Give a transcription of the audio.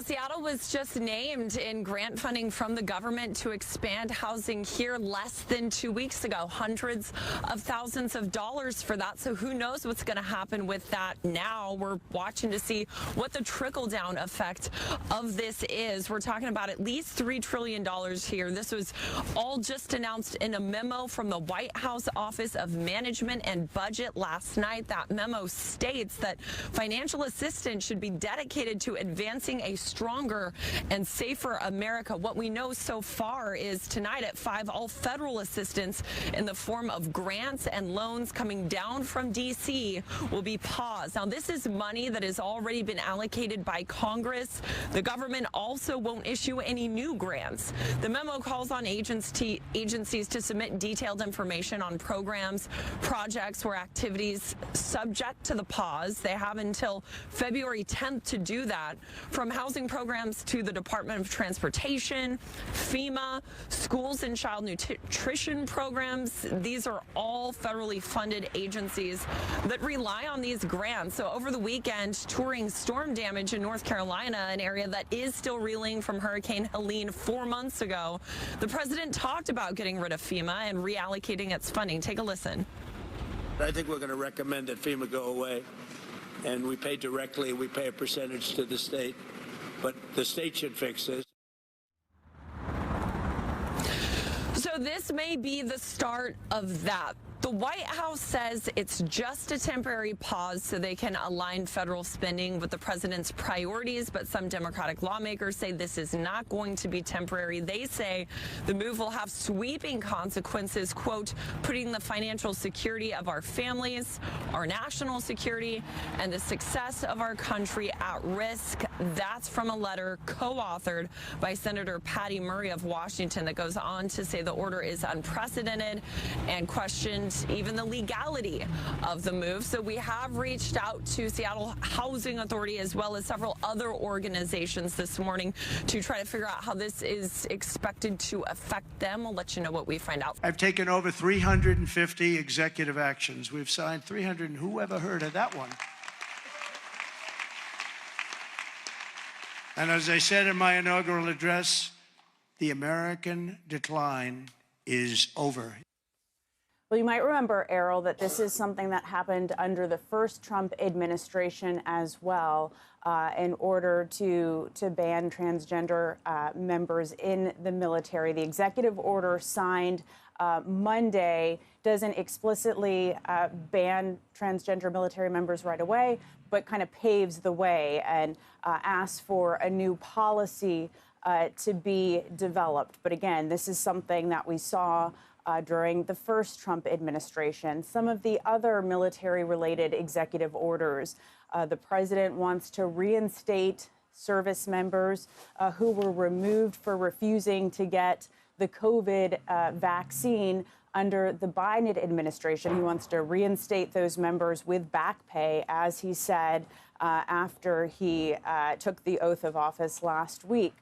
Seattle was just named in grant funding from the government to expand housing here less than 2 weeks ago. Hundreds of thousands of dollars for that. So who knows what's going to happen with that now? We're watching to see what the trickle-down effect of this is. We're talking about at least $3 trillion here. This was all just announced in a memo from the White House Office of Management and Budget last night. That memo states that financial assistance should be dedicated to advancing a stronger and safer America. What we know so far is tonight at 5, all federal assistance in the form of grants and loans coming down from D.C. will be paused. Now, this is money that has already been allocated by Congress. The government also won't issue any new grants. The memo calls on agencies to submit detailed information on programs, projects, or activities subject to the pause. They have until February 10th to do that. From housing programs to the Department of Transportation, FEMA, schools and child nutrition programs. These are all federally funded agencies that rely on these grants. So over the weekend, touring storm damage in North Carolina, an area that is still reeling from Hurricane Helene 4 months ago, the president talked about getting rid of FEMA and reallocating its funding. Take a listen. I think we're going to recommend that FEMA go away, and we pay directly. We pay a percentage to the state. But the state should fix this. So this may be the start of that. The White House says it's just a temporary pause so they can align federal spending with the president's priorities, but some Democratic lawmakers say this is not going to be temporary. They say the move will have sweeping consequences, quote, putting the financial security of our families, our national security, and the success of our country at risk. That's from a letter co-authored by Senator Patty Murray of Washington that goes on to say the order is unprecedented and questioned even the legality of the move. So we have reached out to Seattle Housing Authority as well as several other organizations this morning to try to figure out how this is expected to affect them. We'll let you know what we find out. I've taken over 350 executive actions. We've signed 300, and who ever heard of that one? And as I said in my inaugural address, the American decline is over. Well, you might remember, Errol, that this is something that happened under the first Trump administration as well, in order to ban transgender members in the military. The executive order signed Monday doesn't explicitly ban transgender military members right away, but kind of paves the way and asks for a new policy to be developed. But again, this is something that we saw during the first Trump administration. Some of the other military-related executive orders, the president wants to reinstate service members who were removed for refusing to get the COVID vaccine under the Biden administration. He wants to reinstate those members with back pay, as he said after he took the oath of office last week.